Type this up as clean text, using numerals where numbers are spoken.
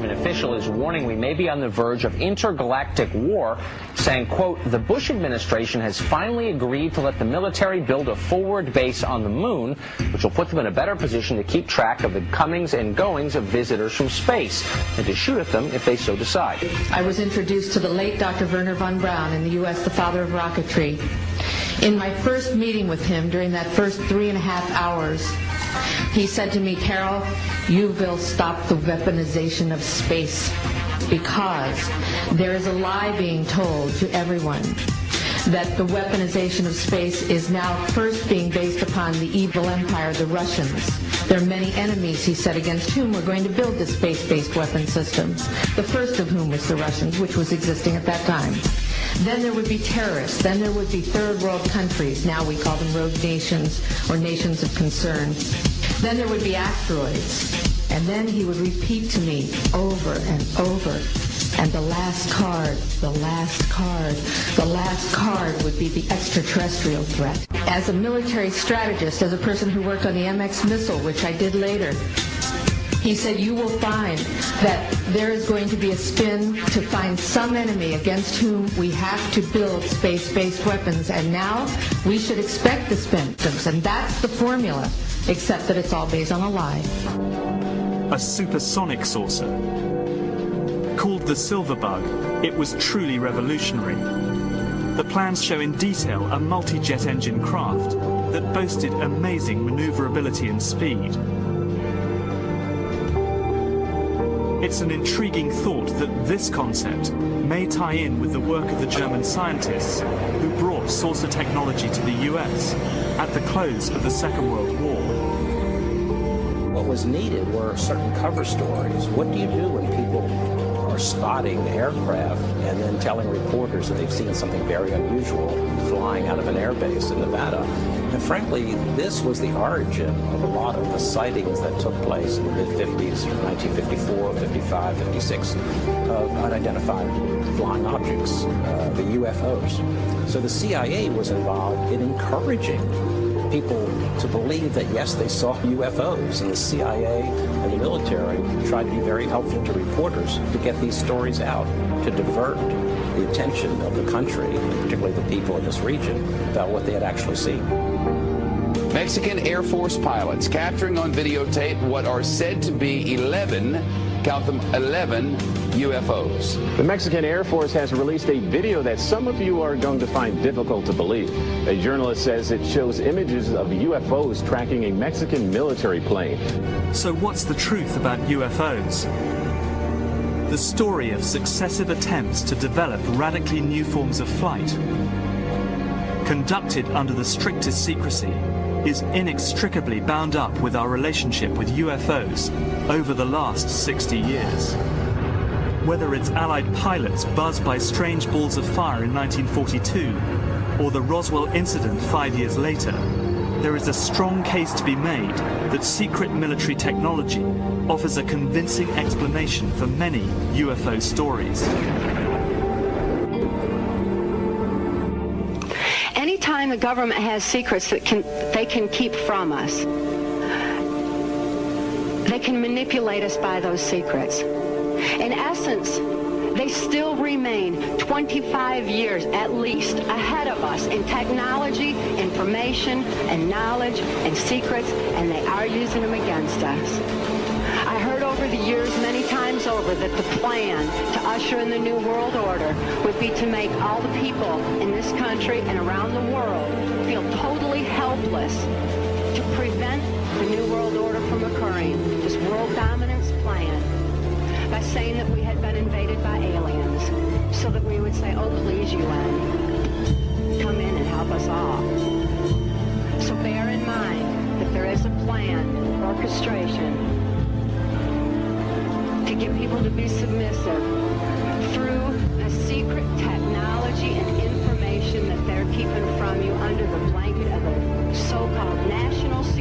government official is warning we may be on the verge of intergalactic war, saying, quote, the Bush administration has finally agreed to let the military build a forward base on the moon, which will put them in a better position to keep track of the comings and goings of visitors from space, and to shoot at them if they so decide. I was introduced to the late Dr. Wernher von Braun in the U.S., the father of rocketry. In my first meeting with him, during that first 3.5 hours, he said to me, Carol, you will stop the weaponization of space, because there is a lie being told to everyone that the weaponization of space is now first being based upon the evil empire, the Russians. There are many enemies, he said, against whom we're going to build this space-based weapon system, the first of whom was the Russians, which was existing at that time. Then there would be terrorists. Then there would be third world countries. Now we call them rogue nations or nations of concern. Then there would be asteroids. And then he would repeat to me over and over. And the last card, the last card, the last card would be the extraterrestrial threat. As a military strategist, as a person who worked on the MX missile, which I did later, he said, you will find that there is going to be a spin to find some enemy against whom we have to build space-based weapons, and now we should expect the spin. And that's the formula, except that it's all based on a lie. A supersonic saucer. Called the Silverbug, it was truly revolutionary. The plans show in detail a multi-jet engine craft that boasted amazing maneuverability and speed. It's an intriguing thought that this concept may tie in with the work of the German scientists who brought saucer technology to the US at the close of the Second World War. What was needed were certain cover stories. What do you do when people are spotting aircraft and then telling reporters that they've seen something very unusual flying out of an airbase in Nevada? And frankly, this was the origin of a lot of the sightings that took place in the mid-50s, 1954, 55, 56, of unidentified flying objects, the UFOs. So the CIA was involved in encouraging people to believe that, yes, they saw UFOs, and the CIA and the military tried to be very helpful to reporters to get these stories out, to divert the attention of the country, and particularly the people in this region, about what they had actually seen. Mexican Air Force pilots capturing on videotape what are said to be 11, count them, 11 UFOs. The Mexican Air Force has released a video that some of you are going to find difficult to believe. A journalist says it shows images of UFOs tracking a Mexican military plane. So what's the truth about UFOs? The story of successive attempts to develop radically new forms of flight, conducted under the strictest secrecy, is inextricably bound up with our relationship with UFOs over the last 60 years. Whether it's Allied pilots buzzed by strange balls of fire in 1942 or the Roswell incident 5 years later, there is a strong case to be made that secret military technology offers a convincing explanation for many UFO stories. Anytime the government has secrets that they can keep from us, they can manipulate us by those secrets. In essence, they still remain 25 years at least ahead of us in technology, information, and knowledge, and secrets, and they are using them against us. I heard over the years many times over that the plan to usher in the New World Order would be to make all the people in this country and around the world feel totally helpless to prevent the New World Order from occurring, this world dominance plan, by saying that we had been invaded by aliens, so that we would say, oh, please, UN, come in and help us all. So bear in mind that there is a plan, orchestration, to get people to be submissive through a secret technology and information that they're keeping from you under the blanket of a so-called national security.